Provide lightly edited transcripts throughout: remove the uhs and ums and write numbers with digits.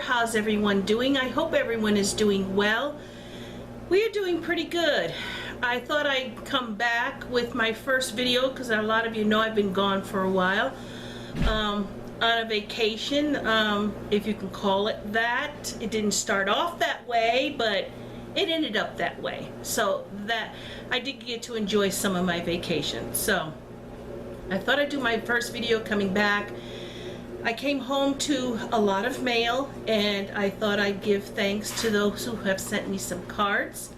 How's everyone doing? I hope everyone is doing well. We are doing pretty good. I thought I'd come back with my first video because a lot of you know I've been gone for a while on a vacation, if you can call it that. It didn't start off that way, but it ended up that way. So that I did get to enjoy some of my vacation. So I thought I'd do my first video coming back. I came home to a lot of mail, and I thought I'd give thanks to those who have sent me some cards,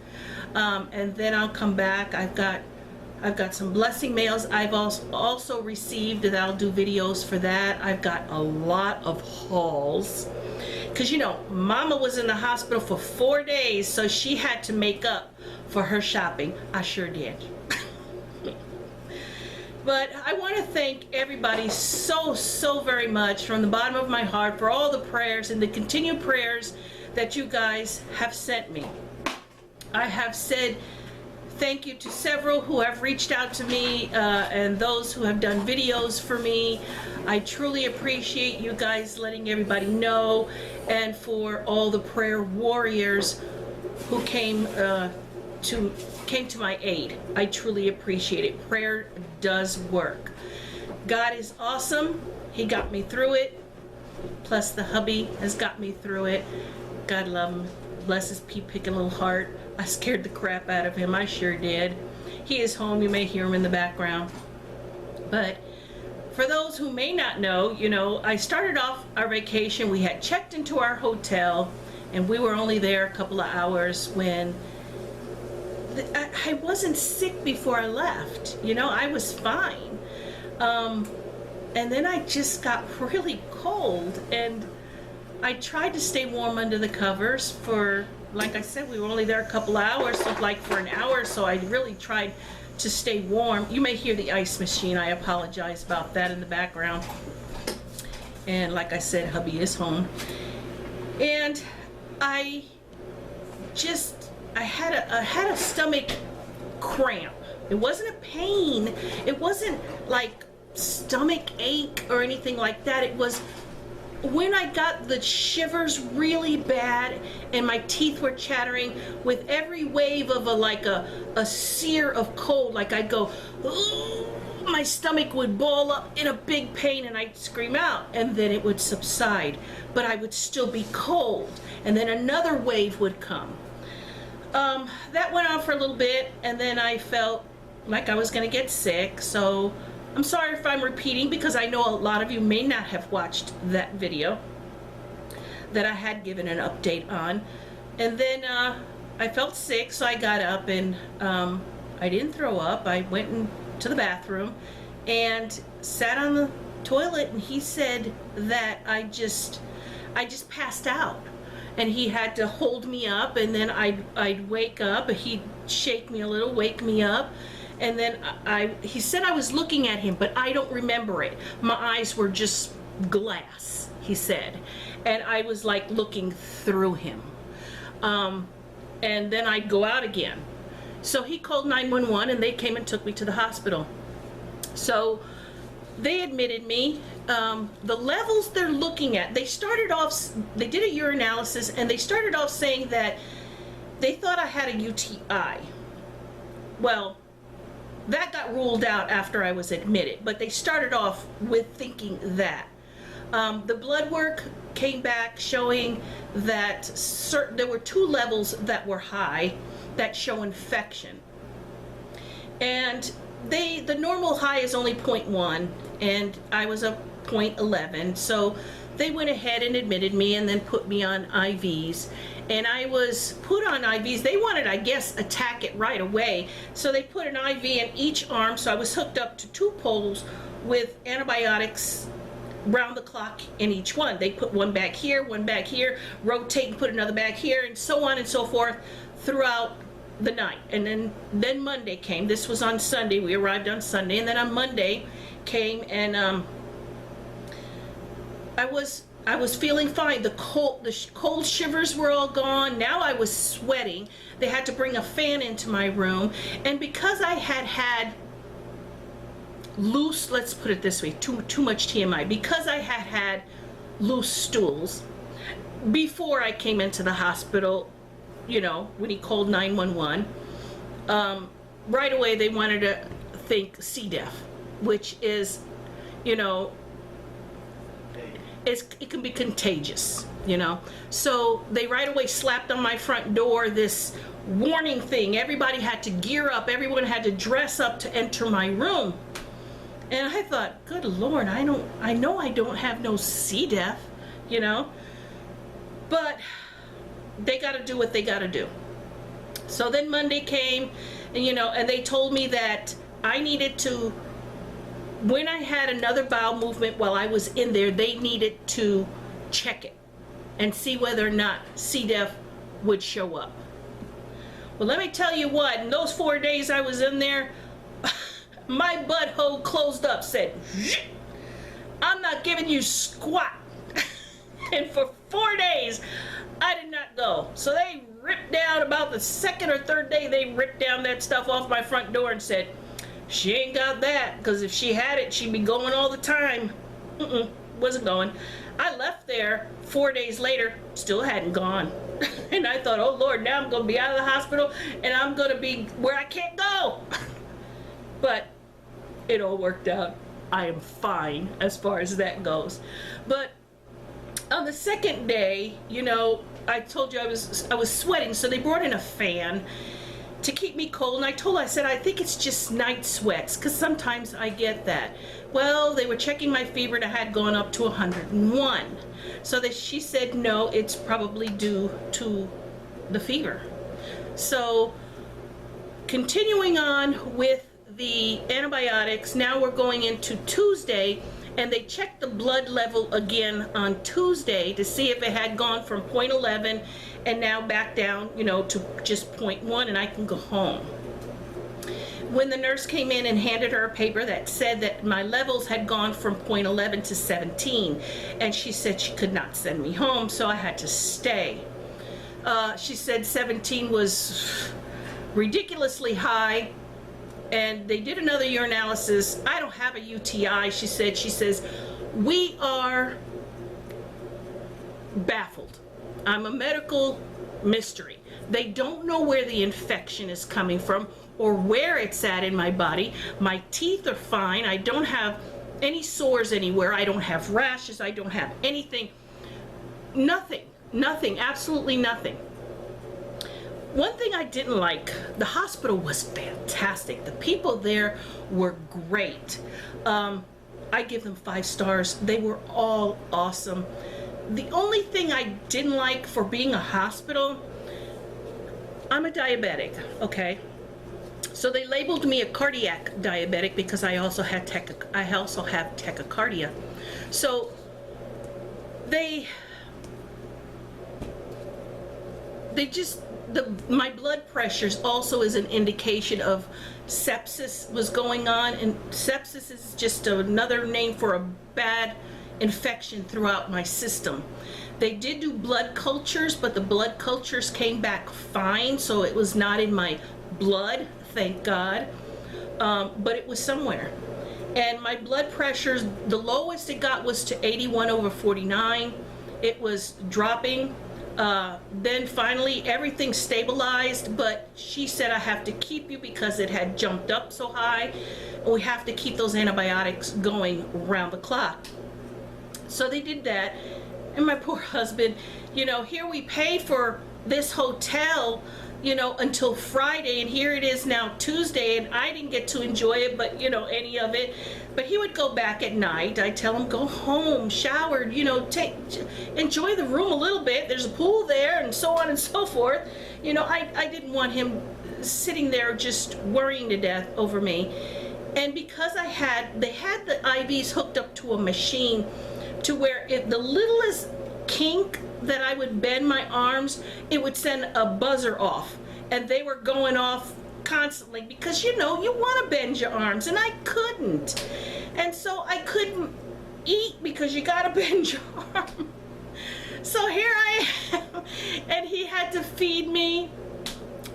and then I'll come back. I've got some blessing mails I've also received, that I'll do videos for that. I've got a lot of hauls because, you know, Mama was in the hospital for 4 days, so she had to make up for her shopping. I sure did. But I want to thank everybody so very much from the bottom of my heart for all the prayers and the continued prayers that you guys have sent me. I have said thank you to several who have reached out to me and those who have done videos for me. I truly appreciate you guys letting everybody know, and for all the prayer warriors who came to my aid. I truly appreciate it. Prayer does work. God is awesome. He got me through it. Plus the hubby has got me through it. God love him. Bless his pea-picking little heart. I scared the crap out of him. I sure did. He is home. You may hear him in the background. But for those who may not know, you know, I started off our vacation. We had checked into our hotel, and we were only there a couple of hours when I wasn't sick before I left. You know, I was fine. And then I just got really cold, and I tried to stay warm under the covers for, like I said, we were only there a couple of hours, so like for an hour, so I really tried to stay warm. You may hear the ice machine. I apologize about that in the background. And like I said, hubby is home. And I had a stomach cramp. It wasn't a pain. It wasn't like stomach ache or anything like that. It was when I got the shivers really bad and my teeth were chattering with every wave of a sear of cold. Like I'd go, ooh, my stomach would ball up in a big pain, and I'd scream out, and then it would subside, but I would still be cold, and then another wave would come. That went on for a little bit, and then I felt like I was going to get sick. So I'm sorry if I'm repeating, because I know a lot of you may not have watched that video that I had given an update on. And then I felt sick, so I got up, and I didn't throw up. I went into the bathroom and sat on the toilet, and he said that I just passed out. And he had to hold me up, and then I'd wake up. He'd shake me a little, wake me up, and then he said I was looking at him, but I don't remember it. My eyes were just glass, he said, and I was like looking through him. And then I'd go out again. So he called 911, and they came and took me to the hospital. So they admitted me. The levels they're looking at, they started off, they did a urinalysis, and they started off saying that they thought I had a UTI. Well, that got ruled out after I was admitted, but they started off with thinking that. The blood work came back showing that there were 2 levels that were high that show infection. And the normal high is only 0.1, and I was a 0.11, so they went ahead and admitted me and then put me on IVs. And I was put on IVs. They wanted, I guess, attack it right away, so they put an IV in each arm, so I was hooked up to 2 poles with antibiotics round the clock in each one. They put one back here, rotate and put another back here, and so on and so forth throughout the night. And then Monday came. This was on Sunday. We arrived on Sunday, and then on Monday came, and I was feeling fine. The cold shivers were all gone. Now I was sweating. They had to bring a fan into my room, and because I had loose, let's put it this way, too much TMI, because I had loose stools, before I came into the hospital, you know, when he called 911, right away they wanted to think C. diff, which is, you know, it can be contagious, you know. So they right away slapped on my front door this warning thing. Everybody had to gear up. Everyone had to dress up to enter my room. And I thought, good Lord, I know I don't have no C. diff, you know. But they got to do what they got to do. So then Monday came, and, you know, and they told me that I needed to, when I had another bowel movement while I was in there, they needed to check it and see whether or not C. diff would show up. Well, let me tell you what, in those 4 days I was in there, my butthole closed up, said, I'm not giving you squat. And for 4 days, I did not go. So they ripped down, about the second or third day, they ripped down that stuff off my front door and said, she ain't got that, because if she had it, she'd be going all the time. Wasn't going. I left there 4 days later, still hadn't gone. And I thought, oh Lord, now I'm going to be out of the hospital and I'm going to be where I can't go. But it all worked out. I am fine as far as that goes. But on the second day, you know, I told you I was sweating, so they brought in a fan to keep me cold, and I said, I think it's just night sweats, because sometimes I get that. Well, they were checking my fever, and I had gone up to 101. So she said, no, it's probably due to the fever. So continuing on with the antibiotics, now we're going into Tuesday, and they checked the blood level again on Tuesday to see if it had gone from 0.11 and now back down, you know, to just 0.1, and I can go home. When the nurse came in and handed her a paper that said that my levels had gone from 0.11 to 17, and she said she could not send me home, so I had to stay. She said 17 was ridiculously high, and they did another urinalysis. I don't have a UTI, she says, we are baffled. I'm a medical mystery. They don't know where the infection is coming from or where it's at in my body. My teeth are fine. I don't have any sores anywhere. I don't have rashes. I don't have anything. Nothing, absolutely nothing. One thing I didn't like, the hospital was fantastic. The people there were great. I give them 5 stars. They were all awesome. The only thing I didn't like for being a hospital, I'm a diabetic, okay? So they labeled me a cardiac diabetic because I also have tachycardia. So my blood pressures also is an indication of sepsis was going on, and sepsis is just another name for a bad infection throughout my system. They did do blood cultures, but the blood cultures came back fine, so it was not in my blood, thank God, but it was somewhere. And my blood pressures, the lowest it got was to 81/49. It was dropping. Then finally everything stabilized, but she said I have to keep you because it had jumped up so high. We have to keep those antibiotics going around the clock. So they did that, and my poor husband, you know, here we paid for this hotel, you know, until Friday, and here it is now Tuesday, and I didn't get to enjoy it, but, you know, any of it. But he would go back at night. I tell him, go home, shower, you know, enjoy the room a little bit. There's a pool there, and so on and so forth. You know, I didn't want him sitting there just worrying to death over me. And because they had the IVs hooked up to a machine to where if the littlest kink that I would bend my arms, it would send a buzzer off, and they were going off constantly because, you know, you want to bend your arms, and I couldn't, and so I couldn't eat because you got to bend your arm. So here I am, and he had to feed me.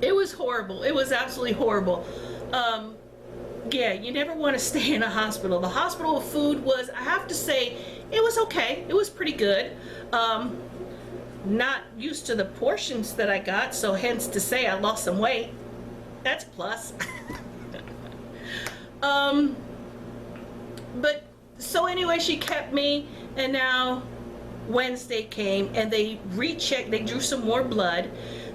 It was horrible. It was absolutely horrible. Yeah, you never want to stay in a hospital. The hospital food was, I have to say, it was okay. It was pretty good. not used to the portions that I got, so hence to say I lost some weight. That's a plus. But so anyway, she kept me, and now Wednesday came and they rechecked, they drew some more blood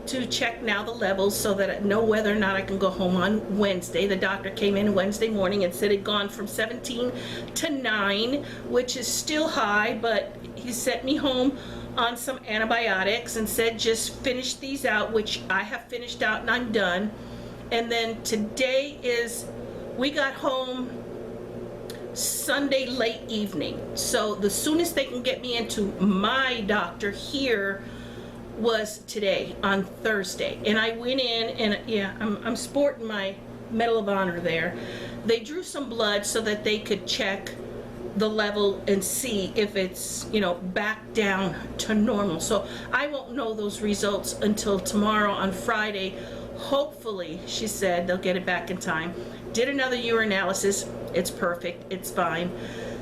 to check now the levels so that I know whether or not I can go home on Wednesday. The doctor came in Wednesday morning and said it gone from 17 to 9, which is still high, but he sent me home on some antibiotics and said just finish these out, which I have finished out and I'm done. And then today is, we got home Sunday late evening, so the soonest they can get me into my doctor here was today on Thursday. And I went in and yeah, I'm sporting my Medal of Honor there. They drew some blood so that they could check the level and see if it's, you know, back down to normal. So I won't know those results until tomorrow on Friday. Hopefully, she said, they'll get it back in time. Did another urinalysis. It's perfect. It's fine.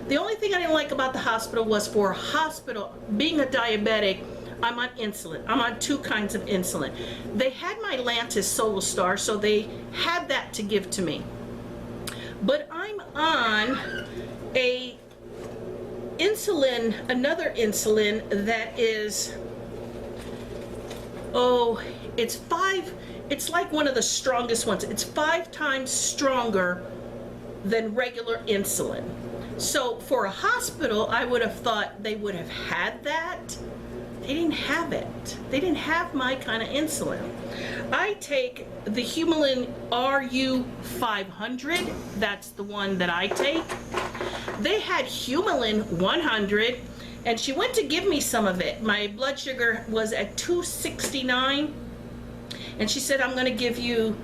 The only thing I didn't like about the hospital was, for a hospital, being a diabetic, I'm on insulin. I'm on 2 kinds of insulin. They had my Lantus Solostar, so they had that to give to me. But I'm on a insulin, another insulin that is, oh, it's like one of the strongest ones. It's 5 times stronger than regular insulin. So for a hospital, I would have thought they would have had that. They didn't have it. They didn't have my kind of insulin. I take the Humulin RU500. That's the one that I take. They had Humulin 100, and she went to give me some of it. My blood sugar was at 269, and she said, I'm going to give you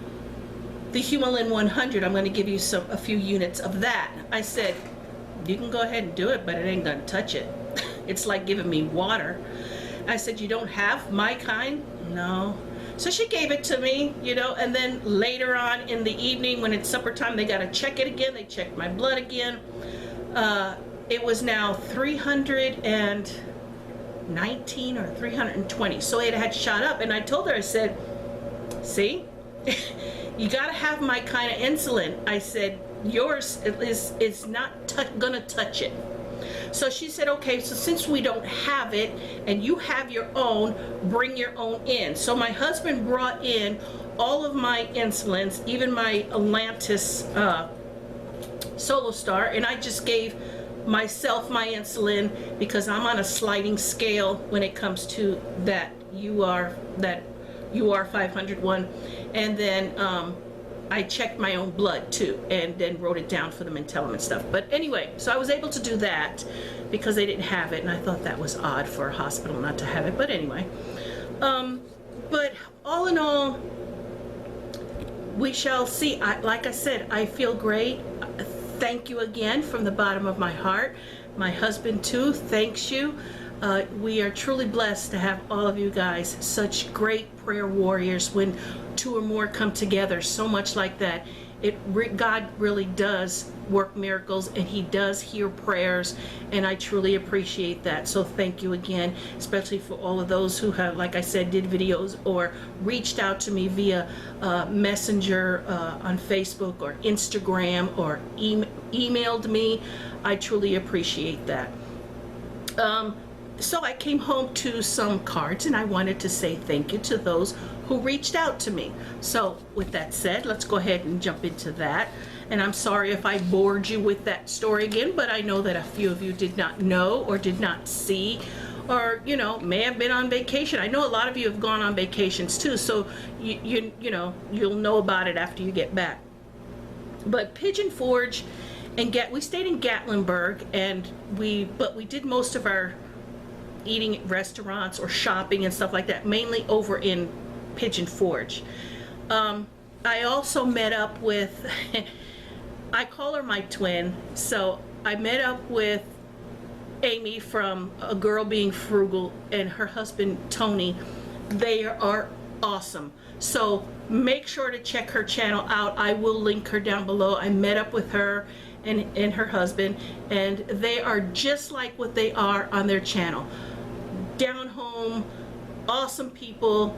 the Humulin 100. I'm going to give you a few units of that. I said, you can go ahead and do it, but it ain't going to touch it. It's like giving me water. I said, you don't have my kind? No. So she gave it to me, you know, and then later on in the evening when it's supper time, they got to check it again. They checked my blood again. It was now 319 or 320. So it had shot up, and I told her, I said, see, you got to have my kind of insulin. I said, yours is not gonna touch it. So she said, okay, so since we don't have it and you have your own, bring your own in. So my husband brought in all of my insulins, even my Lantus Solostar, and I just gave myself my insulin because I'm on a sliding scale when it comes to that UR 500 one. And then I checked my own blood too, and then wrote it down for them and tell them and stuff. But anyway, so I was able to do that because they didn't have it, and I thought that was odd for a hospital not to have it. But anyway, but all in all, we shall see. Like I said, I feel great. Thank you again from the bottom of my heart. My husband too thanks you. We are truly blessed to have all of you guys, such great prayer warriors. When 2 or more come together, so much like that, God really does work miracles, and he does hear prayers, and I truly appreciate that. So thank you again, especially for all of those who have, like I said, did videos or reached out to me via Messenger on Facebook or Instagram, or emailed me. I truly appreciate that. So I came home to some cards, and I wanted to say thank you to those who reached out to me. So with that said, let's go ahead and jump into that. And I'm sorry if I bored you with that story again, but I know that a few of you did not know or did not see, or, you know, may have been on vacation. I know a lot of you have gone on vacations too, so you know, you'll know about it after you get back. But Pigeon Forge and we stayed in Gatlinburg, and we did most of our eating at restaurants or shopping and stuff like that, mainly over in Pigeon Forge. I also met up with, I call her my twin, so I met up with Amy from A Girl Being Frugal and her husband Tony. They are awesome. So make sure to check her channel out. I will link her down below. I met up with her and her husband, and they are just like what they are on their channel. Down home, awesome people.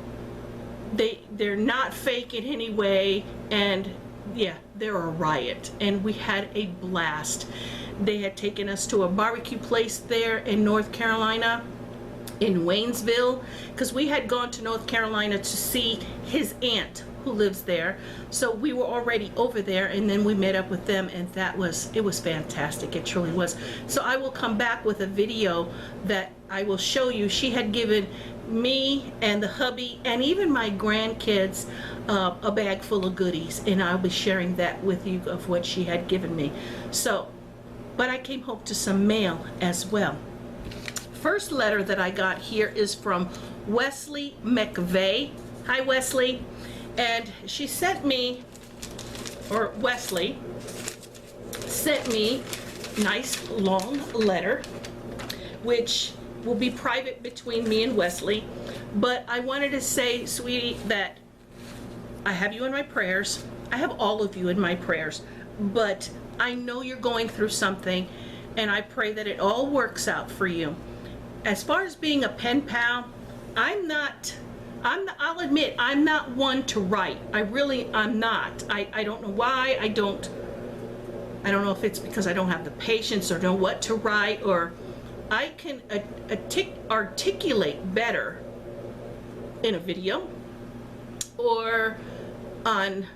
They're not fake in any way, and yeah, they're a riot, and we had a blast. They had taken us to a barbecue place there in North Carolina, in Waynesville, because we had gone to North Carolina to see his aunt who lives there. So we were already over there, and then we met up with them, and it was fantastic. It truly was. So I will come back with a video that I will show you. She had given me and the hubby and even my grandkids a bag full of goodies, and I'll be sharing that with you of what she had given me. So, but I came home to some mail as well. First letter that I got here is from Wesley McVeigh. Hi, Wesley. And she sent me, or Wesley sent me a nice long letter, which will be private between me and Wesley. But I wanted to say, sweetie, that I have you in my prayers. I have all of you in my prayers. But I know you're going through something, and I pray that it all works out for you. As far as being a pen pal, I'll admit, I'm not one to write. I'm not. I don't know why. I don't know if it's because I don't have the patience or know what to write, or I can articulate better in a video or on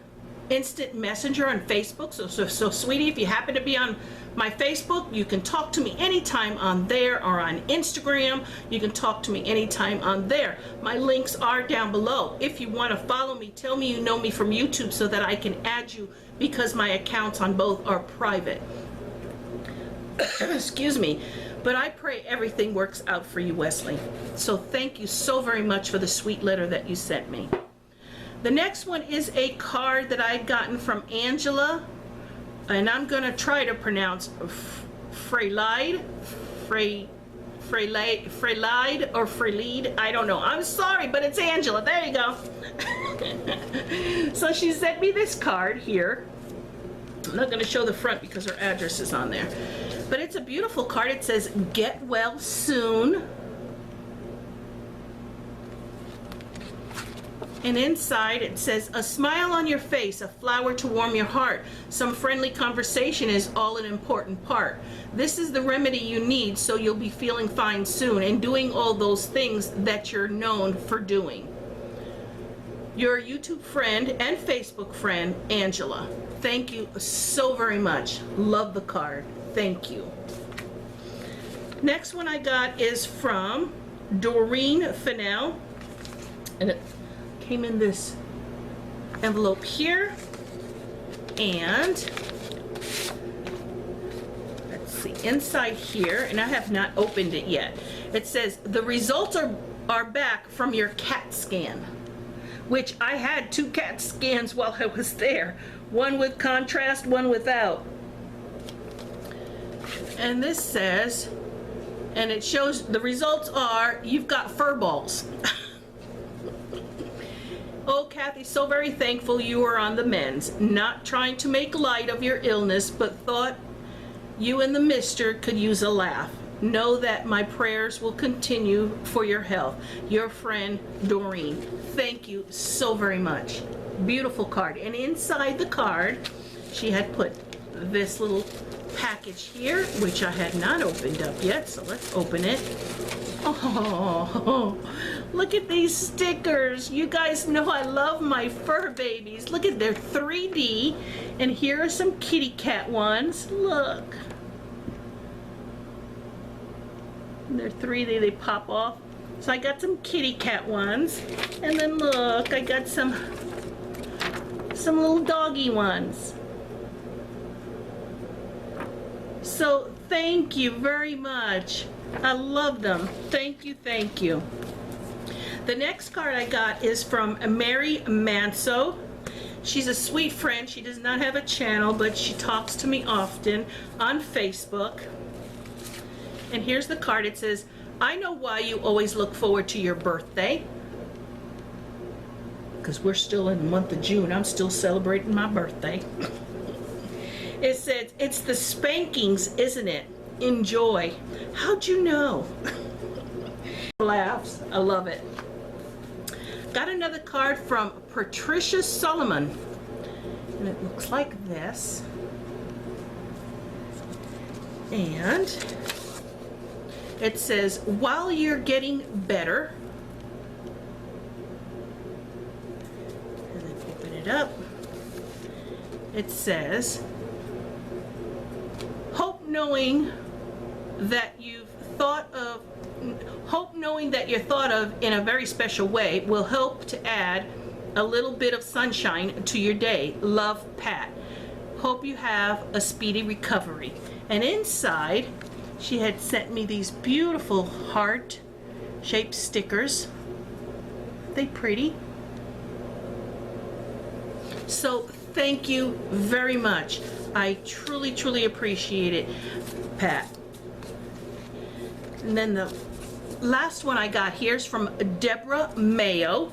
instant messenger on Facebook. So sweetie, if you happen to be on my Facebook, you can talk to me anytime on there, or on Instagram, you can talk to me anytime on there. My links are down below. If you want to follow me, tell me you know me from YouTube so that I can add you, because my accounts on both are private. Excuse me. But I pray everything works out for you, Wesley. So thank you so very much for the sweet letter that you sent me. The next one is a card that I'd gotten from Angela, and I'm going to try to pronounce Freylide or Freylide. I don't know. I'm sorry, but it's Angela. There you go. So she sent me this card here. I'm not going to show the front because her address is on there. But it's a beautiful card. It says, "Get well soon." And inside it says, "A smile on your face, a flower to warm your heart. Some friendly conversation is all an important part. This is the remedy you need, so you'll be feeling fine soon and doing all those things that you're known for doing. Your YouTube friend and Facebook friend, Angela." Thank you so very much. Love the card. Thank you. Next one I got is from Doreen Fennell, and it came in this envelope here, and let's see inside here, and I have not opened it yet. It says, "The results are back from your CAT scan," which I had 2 CAT scans while I was there, one with contrast, one without. And this says, and it shows the results are, you've got fur balls. "Oh, Kathy, so very thankful you are on the mends. Not trying to make light of your illness, but thought you and the mister could use a laugh. Know that my prayers will continue for your health. Your friend, Doreen." Thank you so very much. Beautiful card. And inside the card, she had put this little package here, which I had not opened up yet, so let's open it. Oh, look at these stickers. You guys know I love my fur babies. Look at, they're 3D, and here are some kitty cat ones. Look. And they're 3D, they pop off. So I got some kitty cat ones, and then look, I got some little doggy ones. So thank you very much. I love them. Thank you, thank you. The next card I got is from Mary Manso. She's a sweet friend. She does not have a channel, but she talks to me often on Facebook. And here's the card. It says, "I know why you always look forward to your birthday." Because we're still in the month of June. I'm still celebrating my birthday. It says, "It's the spankings, isn't it? Enjoy." How'd you know? Laughs. I love it. Got another card from Patricia Solomon, and it looks like this. And it says, while you're getting better, and then open it up, it says, hope knowing that you're thought of in a very special way will help to add a little bit of sunshine to your day. Love, Pat. Hope you have a speedy recovery. And inside, she had sent me these beautiful heart-shaped stickers. Aren't they pretty? So thank you very much. I truly, truly appreciate it, Pat. And then the last one I got here is from Deborah Mayo,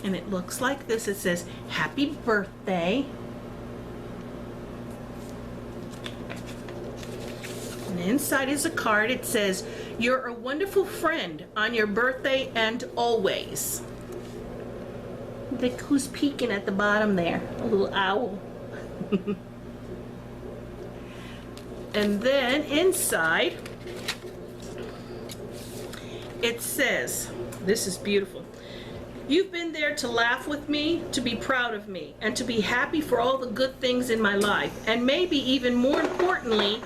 and it looks like this. It says, happy birthday. And inside is a card. It says, you're a wonderful friend on your birthday and always. Look who's peeking at the bottom there, a little owl. And then inside, it says, this is beautiful. You've been there to laugh with me, to be proud of me, and to be happy for all the good things in my life. And maybe even more importantly,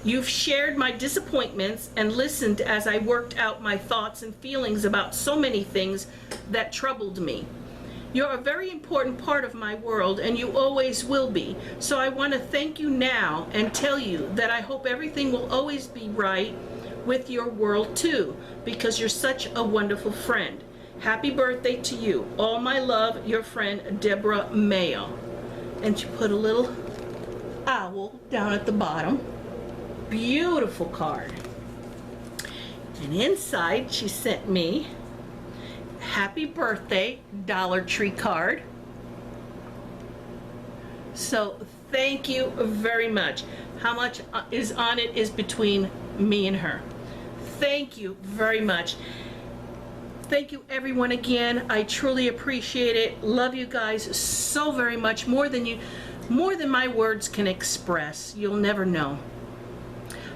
you've shared my disappointments and listened as I worked out my thoughts and feelings about so many things that troubled me. You're a very important part of my world, and you always will be. So I want to thank you now and tell you that I hope everything will always be right with your world too, because you're such a wonderful friend. Happy birthday to you. All my love, your friend, Deborah Mayo. And she put a little owl down at the bottom. Beautiful card. And inside, she sent me happy birthday Dollar Tree card. So thank you very much. How much is on it is between me and her. Thank you very much. Thank you everyone again. I truly appreciate it. Love you guys so very much, more than my words can express. You'll never know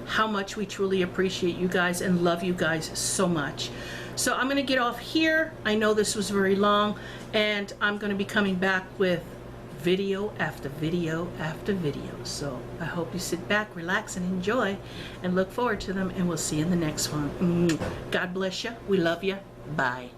how much we truly appreciate you guys and love you guys so much. So I'm going to get off here. I know this was very long, and I'm going to be coming back with video after video after video. So I hope you sit back, relax, and enjoy, and look forward to them, and we'll see you in the next one. God bless you. We love you. Bye.